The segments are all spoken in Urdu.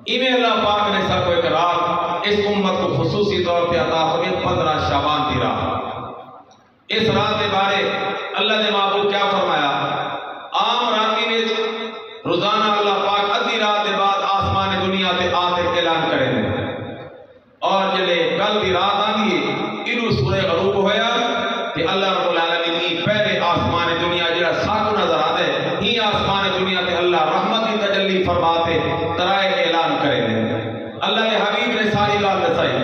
ایویں اللہ پاک نے سب کو ایک رات اس امت کو خصوصی طور پہ عطا فرمائی 15 شعبان کی رات۔ اس رات کے بارے اللہ نے محبوب کیا فرمایا؟ عام راتی میں روزانہ اللہ پاک ادھی رات کے بعد آسمان دنیا تے آتے اعلان کریں گے، اور جلے کل دی رات آنی انہوں سورہ غروب ہویا کہ اللہ رب العالمین ہی پہلے آسمان دنیا جڑا ساکو نظر آدھے ہی آسمان دنیا تے اللہ رحمت کی تجلی فرماتے ترائے اعلان کریں گے۔ اللہ نے حبیب نے ساری گال دسائی،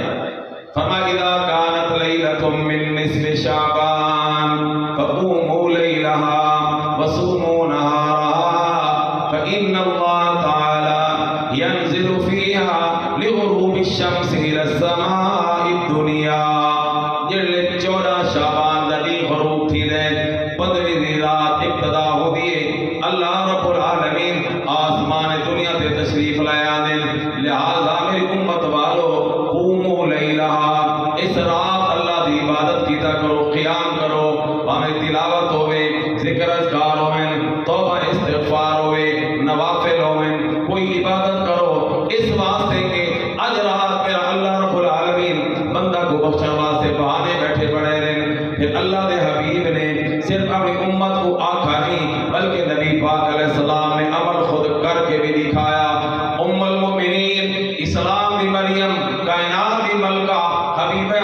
فرمایا اذا كانت ليلة من نصف شعبان فقوموا ليلها وصوموا نهارها فإن الله تعالى ينزل فيها لغروب الشمس إلى السماء الدنيا۔ جڑے 14 شعبان دی غروب تھی دے 15ویں دی رات ابتدا ہو دیے، اللہ رب العالمین آسمان دنیا تے تشریف لایا دے، لہذا میری امت والو قوموا لیلہا، اس رات اللہ دی عبادت کیتا کرو، قیام کرو، ہمیں تلاوت ہوئے، ذکر اذکار ہوئے، توبہ استغفار ہوئے، نوافل ہوئے، کوئی عبادت کرو، اس واسطے کہ اج رات میرا اللہ رب العالمین بندہ کو بخشن واسطے بہانے بیٹھے پڑے رہے۔ پھر اللہ دے حبیب نے صرف اپنی امت کو آکھا نہیں بلکہ نبی پاک علیہ السلام نے عمل خود کر کے بھی دکھایا۔ ام المؤمنین اسلام دی مریم کائنات دی ملکہ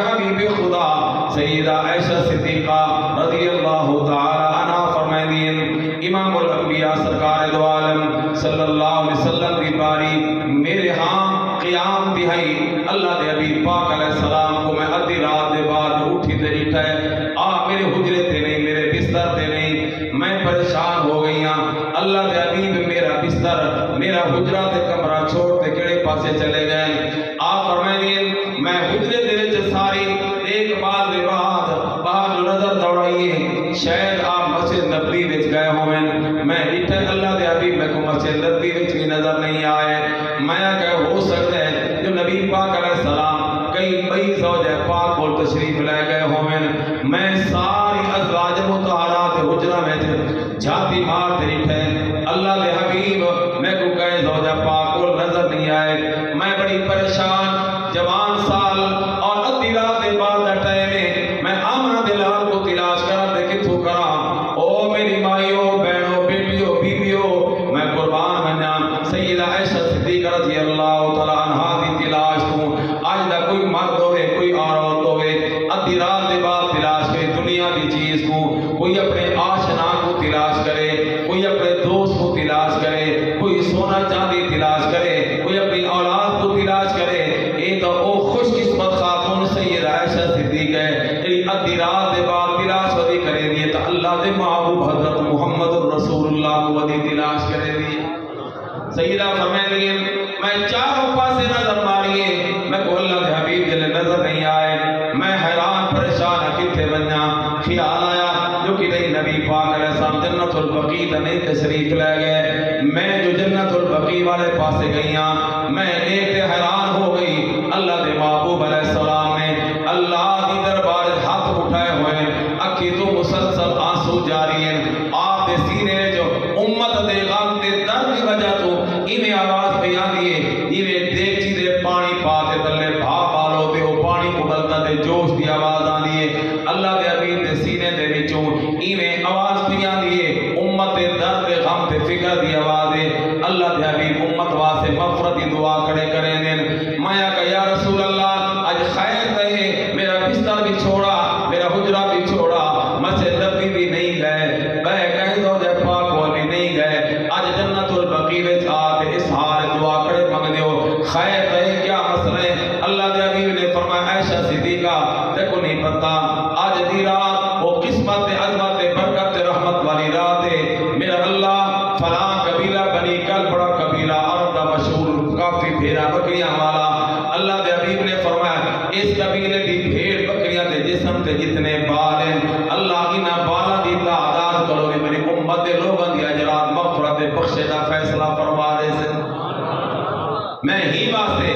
حبیب خدا سیدہ عائشہ صدیقہ رضی اللہ تعالی عنہ فرمائیں امام الانبیاء سرکار دو عالم صلی اللہ علیہ وسلم کی باری میرے ہاں قیام دہائی اللہ دے حبیب پاک علیہ السلام کو میں ادھی رات دے بعد اٹھی تے اٹھا ہے میرے حجرے تے نہیں میرے بستر تے نہیں، میں پریشان ہو گئی ہاں، اللہ دے حبیب میرا بستر میرا حجرہ تے کمرہ چھوڑ تے کیڑے پاسے چلے گئے؟ آپ فرمائیں میں حجرے دے وچ ساری ایک بار دے بعد باہر نظر دوڑائیے شاید آپ مسجد نبوی وچ گئے ہوئے، میں اتھے اللہ دے حبیب میں کو مسجد نبوی وچ بھی نظر نہیں آئے، میں کہ ہو سکتا ہے جو نبی پاک علیہ السلام کئی بئی زوجہ پاک کو تشریف لے گئے ہوئے، میں ساری ازواج مطہرات حجرہ میں جھاتی مار تریٹھے اللہ دے حبیب میں کو کہے زوجہ پاک کو نظر نہیں آئے، میں بڑی پریشان جوان سال اور ادھی رات دے بعد ٹائم میں آمنہ دلال کو تلاش کر دے کتھوں کرا، او میری مائیو بہنوں بیٹیوں بیویوں میں قربان بنیا سیدہ عائشہ صدیقہ رضی اللہ تعالی عنہا دی تلاش تو آج دا کوئی مرد ہوئے کوئی عورت ہوئے ادھی رات دے بعد تلاش کرے دنیا دی چیز کو، کوئی اپنے آشنا کو تلاش کرے، کوئی اپنے دوست کو تلاش کرے، کوئی سونا چاندی تلاش کرے، کوئی اپنی اولاد کو تلاش کرے، اے تو او خوش قسمت خاتون سیدہ عائشہ صدیقہ ہے کہ ادھی رات دے بعد تلاش ودی کرے دیئے تو اللہ دے محبوب حضرت محمد رسول اللہ کو ودی تلاش کرے دیئے۔ سیدہ فرمائیں دیئے میں چاروں پاسے نظر ماریے میں کو اللہ دے حبیب جلے نظر نہیں آئے، میں حیران پریشان کتے بنیا، خیال آیا جو کہ نہیں نبی پاک علیہ السلام جنت البقیع نہیں تشریف لے گئے، میں جو جنت البقیع والے پاسے گئیاں میں ایک تے حیران ہو گئی، اللہ دے محبوب علیہ السلام نے اللہ دی دربار ہاتھ اٹھائے ہوئے اکھی تو مسلسل آنسو جاری ہیں، آپ دے سینے جو امت دے غم دے درد کی وجہ تو انہیں آواز بیان دیئے انہیں دیکھ چیزے پانی پاتے تلے بھا پالو دے وہ پانی ابلتا دے جوش دی آواز آن دیئے اللہ دے حبیب دے سینے دے بچوں انہیں آواز بیان دیئے امت دے درد دے غم دے فکر دی آواز دے اللہ دے حبیب امت واسے مغفرتی دعا کرے کریں دیں مایا کہ یا رسول اللہ آج خیر کہے میرا بستر بھی چھوڑا میرا حجرہ بھی چھوڑا مسجد نبوی بھی نہیں گئے بے کہیں زوجہ پاک وہ بھی نہیں گئے آج جنت البقیع وچ آتے اس حال دعا کرے مانگ دیو خیر کہے کیا مسئلہ ہے اللہ دے حبیب نے فرمایا عائشہ صدیقہ دیکھو نہیں پتا آج دی رات وہ قسمت عظمت برکت رحمت والی رات ہے میرا اللہ فلاں قبیلہ بنی کل بڑا قبیلہ عرب دا مشہور کافی بھیڑا بکریاں والا اللہ دے حبیب نے فرمایا اس قبیلے دی بھیڑ بکریاں دے جسم تے جتنے بال ہیں اللہ انہاں بالا دی تعداد کرو گے میری امت دے لوگاں دی اجرات مغفرت بخشے دا فیصلہ فرما رہے سے میں ہی واسطے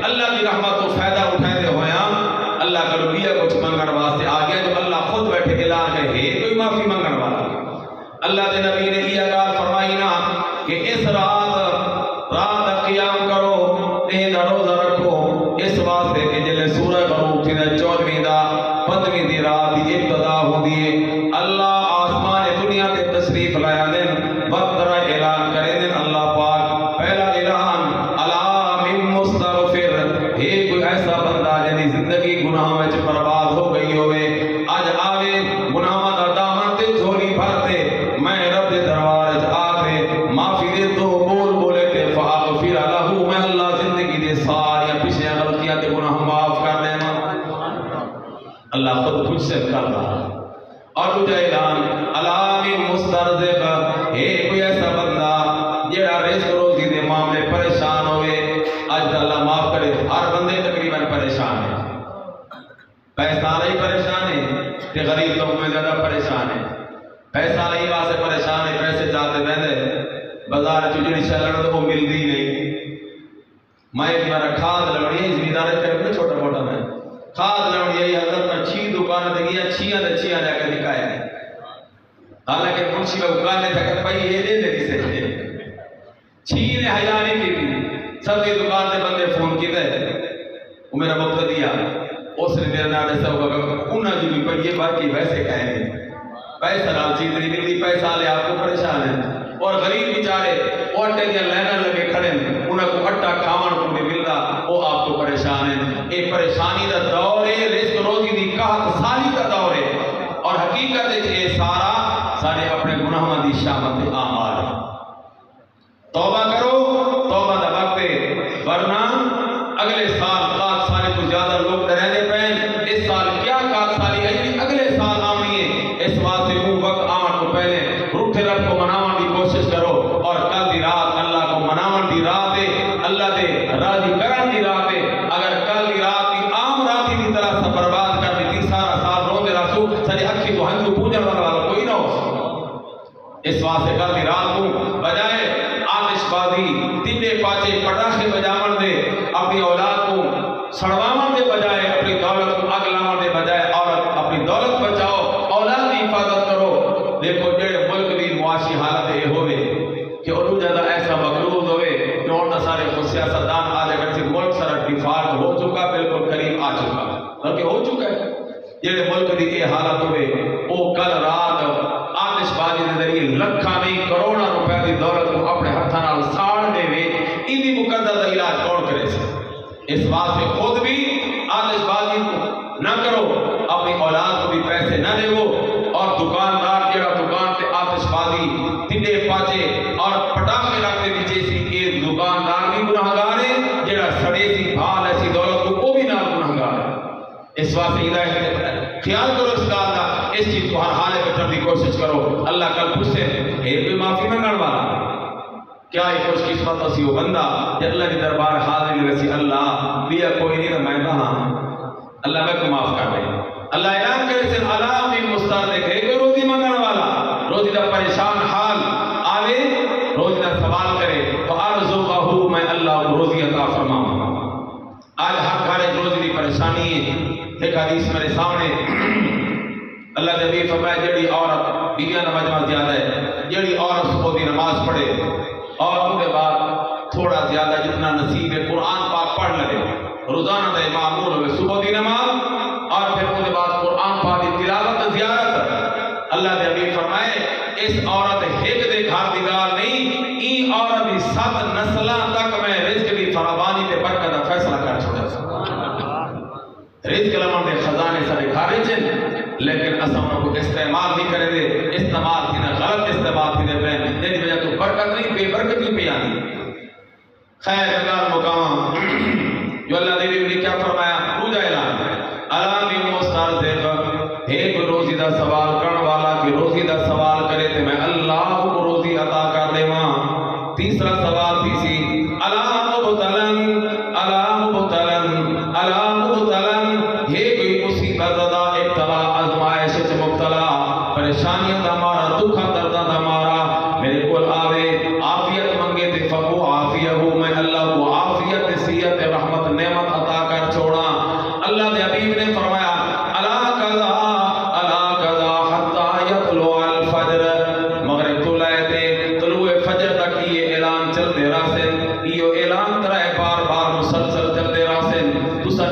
اللہ کی رحمت و فائدہ اٹھائے ہوئے ہیں اللہ کا رویہ کچھ منگن واسطے آگیا جو اللہ خود بیٹھے اعلان کرے ہے کوئی معافی منگن والا اللہ دے نبی نے یہ گال فرمائی نا کہ اس رات قیام کرو اے دا روزہ رکھو اس واسطے کہ جلے سورہ غروب تھی 14ویں دا 15ویں دی رات دی ابتدا ہوندی ہے اللہ آسمان دنیا تے تشریف لایا دن وقت را اعلان کرے دن اللہ پاک پہلا اعلان علام مستغفر ہے کوئی ایسا بندہ جنی زندگی گناہ وچ برباد ہو گئی ہوئے اج آوے گناہ دا دامن تے جھولی بھرتے میں رب دے دربار وچ آکے معافی دے دو بول بولے تے فاغفر لہو میں اللہ زندگی دے ساری پیچھے غلطیاں تے گناہ معاف کر دے اللہ خود کچھ سے کر رہا اور تجھے اعلان علام مسترزق ہے کوئی ایسا بندہ جڑا رزق روزی دے معاملے پریشان ہوئے اج اللہ معاف کرے ہر بندے تقریباً پریشان ہے پیسہ نہیں پریشان ہے تے غریب لوگ میں زیادہ پریشان ہے پیسہ نہیں واسے پریشان ہے پیسے جاتے بہندے بازار چجڑی چلن تو وہ ملدی نہیں میں ایک بار کھاد لڑی ہے زمیندار کرنے چھوٹا موٹا میں کھاد لڑی ہے حضرت میں 6 دکان دے گیا 6 جا کے دکھائے ہیں حالانکہ منشی میں دکان نے تھا بھائی یہ دے دے سے 6 نے حیا نہیں کی سب کی دکان دے بندے فون کیتے وہ میرا مقتدی اس نے میرے نام ایسا ہوگا انہاں جو بھی پڑھیے باقی ویسے کہیں گے پیسہ نال چیز نہیں ملتی پیسہ لے آپ کو پریشان ہے اور غریب بیچارے آٹے دیا لائناں لگے کھڑے انہاں کو آٹا کھاون کو نہیں ملتا وہ آپ کو پریشان ہے یہ پریشانی دا دور ہے رزق روزی دی قحط سالی دا دور ہے اور حقیقت ہے یہ سارا سارے اپنے گناہاں دی شامت اعمال ہے توبہ کرو توبہ دا وقت ہے ورنہ اگلے سال قحط سالی کو زیادہ لوگ رہنے پہ اس سال کیا قحط سالی ہے اگلے سال آنی ہے اس واسطے وہ وقت آن کو پہلے روٹھے رب کو مناون کی کوشش کرو اور کل دی رات اللہ کو مناون دی رات ہے اللہ دے راضی کرن دی رات ہے اگر کل دی رات کی عام راتی دی طرح سے برباد کر دی سارا سال روندے رسو ساری اکھی تو ہنجو پوجن والا کوئی نہ ہو اس واسطے کل دی رات کو بجائے آتش بازی تینے پاچے پٹاخے بجاون دے اپنی اولاد کو سڑواون دے بجائے اپنی دولت کو اگ لاون دے بجائے عورت اپنی دولت بچاؤ اولاد کی حفاظت کرو دیکھو جڑے ملک دی معاشی حالت یہ ہوئے کہ انہوں زیادہ ایسا مقروض ہوئے جو انہوں سارے خود سیاستدان آج اگر سے ملک سارا ڈیفالٹ ہو چکا بالکل قریب آ چکا بلکہ ہو چکا ہے جڑے ملک دی یہ حالت ہوئے وہ کل رات آتش بازی دے ذریعے لکھاں نہیں کروڑاں روپے دی دولت کو اپنے ہتھاں نال ساڑ دے وے ایندی مقدس علاج کون کرے سے اس واسطے خود بھی آتش بازی کو نہ کرو اپنی اولاد کو بھی پیسے نہ دے اور دکاندار جڑا دکان تے آتش بازی تینے پاچے اور پٹاخے رکھتے بھی جیسی یہ دکاندار بھی گناہگار ہے جڑا سڑے سی بھال ایسی دولت کو وہ بھی نہ گناہگار ہے اس واسطے ہدایت خیال کرو اس بات کا اس چیز کو ہر حالے میں کرنے کی کوشش کرو اللہ کل پوچھ سے کوئی معافی منگن والا کیا یہ خوش قسمت اسی وہ بندہ کہ اللہ کے دربار حاضر ویسی اللہ بیا کوئی نہیں تو میں کہاں اللہ میں کو معاف کر دے اللہ اعلان کرے سے علام مسترزق ہے کوئی روزی منگن والا روزی دا پریشان حال آوے روزی دا سوال کرے فارزقہ میں اللہ کو روزی عطا فرماؤں آج ہر گھر روزی دی پریشانی ہے ایک حدیث میرے سامنے اللہ کے نبی فرمایا جڑی عورت بیویاں نماز زیادہ ہے جڑی عورت صبح دی نماز پڑھے اور ان کے بعد تھوڑا زیادہ جتنا نصیب ہے قرآن پاک پڑھ لگے روزانہ دے معمول ہوئے صبح دی نماز اور پھر ان کے بعد قرآن پاک دی تلاوت زیارت اللہ کے نبی فرمائے اس عورت ہیک دے گھر دی گال نہیں این عورت دی 7 نسلاں تک میں رزق دی فراوانی تے برکت دا فیصلہ کر چھوڑا رزق لمن دے خزانے سارے خارج ہیں لیکن اساں کو استعمال نہیں کرے دے استعمال تھی نہ غلط استعمال تھی دے پہن جن وجہ تو برکت نہیں بے برکتی پہ آنی خیر مقام مقام جو اللہ نے بھی کیا فرمایا روزہ اعلان علام مسترزق ایک روزی دا سوال کرن والا کہ روزی دا سوال کرے تے میں اللہ کو روزی عطا کر دے ماں تیسرا سوال تیسی علام مبتلن علام مبتلن علام مبتلن ہے کوئی مصیبت زدہ ابتلا آزمائش چ مبتلا پریشانیاں دا مارا دکھا دردہ دا مارا میرے کول آوے عافیت منگے تے فقو عافیہ ہو میں اللہ کو عافیت سیت رحمت نعمت عطا کر چھوڑا اللہ دے حبیب نے فرمایا الا قضا حتی یطلع الفجر مغرب تو لائے تے طلوع فجر تک یہ اعلان چل دے رہا سے یہ اعلان ترائے بار بار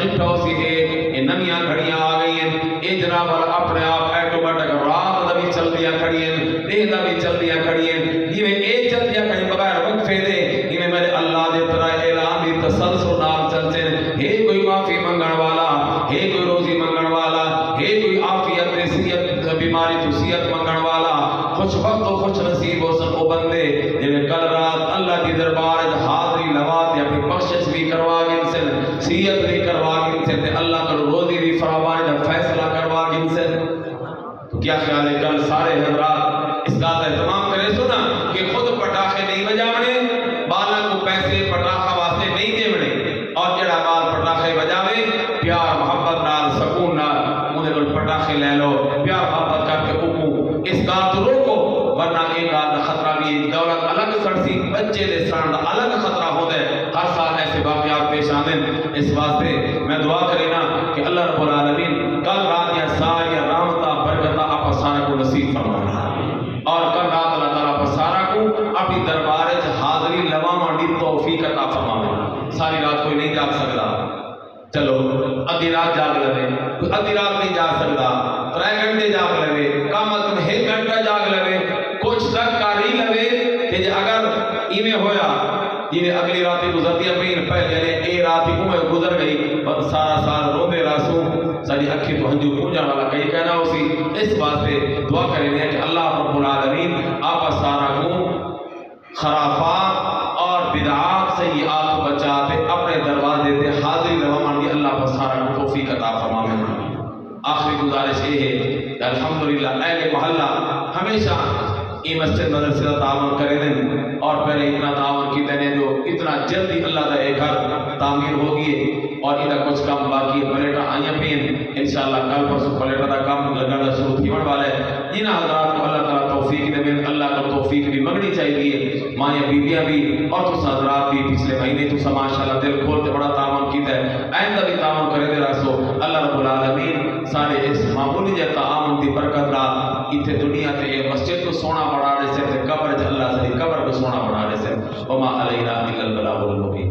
ڈٹھو سی یہ نمیاں گھڑیاں آ گئی ہیں، یہ جناب اپنے آپ ایٹومیٹک رات دا بھی چل دیا کھڑی ہیں، دے دا بھی چل دیا کھڑی ہیں، یہ اے چل دیا کھڑی بغیر وقفے دے، یہ میرے اللہ دے طرح اعلان بھی تسلسل نال چلتے ہیں، ہے کوئی معافی منگن والا، ہے کوئی روزی منگن والا، ہے کوئی عافیت صحت بیماری تو صحت منگن والا، خوش وقت و خوش نصیب ہو سن او بندے جنہیں کل رات اللہ کی دربار حاضری لوات یا اپنی بخشش بھی کروا گن سن، صحت بھی کروا گن سن، اللہ کو روزی بھی فراوانی کا فیصلہ کروا گن سن۔ تو کیا خیال ہے کل سارے حضرات اس بات کا اہتمام کرے سنا کہ خود پٹاخے نہیں بجاونے، بالا کو پیسے پٹاخہ واسطے نہیں دیونے، اور جڑا بال پٹاخے بجاوے پیار محبت نال سکون نال انہیں کو پٹاخے لے لو، پیار محبت کر کے اوکو اس گال تو روکو، ورنہ ایک گال دا خطرہ بھی دولت الگ سڑسی، بچے دے سران دا الگ خطرہ ہو دے، ہر سال ایسے واقعات پیش آنے۔ اس واسطے میں دعا کرینا کہ اللہ رب العالمین کل رات یا ساری رحمتہ برکتہ آپ سارا کو نصیب فرمائے، اور کل رات اللہ تعالیٰ آپ سارا کو اپنی دربارے حاضری لواما دی توفیق عطا فرمائے۔ ساری رات کوئی نہیں جاگ سکتا، چلو ادھی رات جاگ لے، کوئی ادھی رات نہیں جاگ سکتا، 3 گھنٹے جاگ لے، کم از کم 1 گھنٹہ جاگ لے، کچھ تک کاری لے، کہ اگر ایویں ہویا یہ اگلی راتی گزرتی اپنی پہلے یعنی اے راتی کو میں گزر گئی بس سارا سال روندے راسوں ساری اکھی تو ہنجو پونجا والا کئی کہنا اسی۔ اس واسطے دعا کریں کہ اللہ رب العالمین آپ سارا کو خرافات اور بدعات سیئات کو بچاتے اپنے دروازے دے حاضری لوامان دی اللہ پر سارا کو توفیق عطا فرمائے۔ آخری گزارش یہ ہے کہ الحمدللہ اہل محلہ ہمیشہ یہ مسجد مدرسے کا تعاون کرے دیں، اور پہلے اتنا تعاون کی دینے جو اتنا جلدی اللہ کا ایک گھر تعمیر ہوگی، اور ادھر کچھ کام باقی پلیٹا آئیں پین انشاءاللہ کل پرسوں پلیٹا کا کام لگانا شروع تھیون والے جن حضرات کو اللہ تعالیٰ توفیق دے، اللہ کا توفیق بھی منگنی چاہیے، مائیں بیویاں بھی اور تو حضرات بھی پچھلے مہینے تو ماشاءاللہ دل کھولتے بڑا تعاون کیتا ہے، آئندہ بھی تعاون کرے دے راسو اللہ رب العالمین سارے اس معمولی جے تعاون دی برکت را اتھے دنیا تے مسجد کو سونا بڑھا رہے سے قبر اللہ سے قبر کو سونا بڑھا رہے سے وما علینا الا البلاغ المبین۔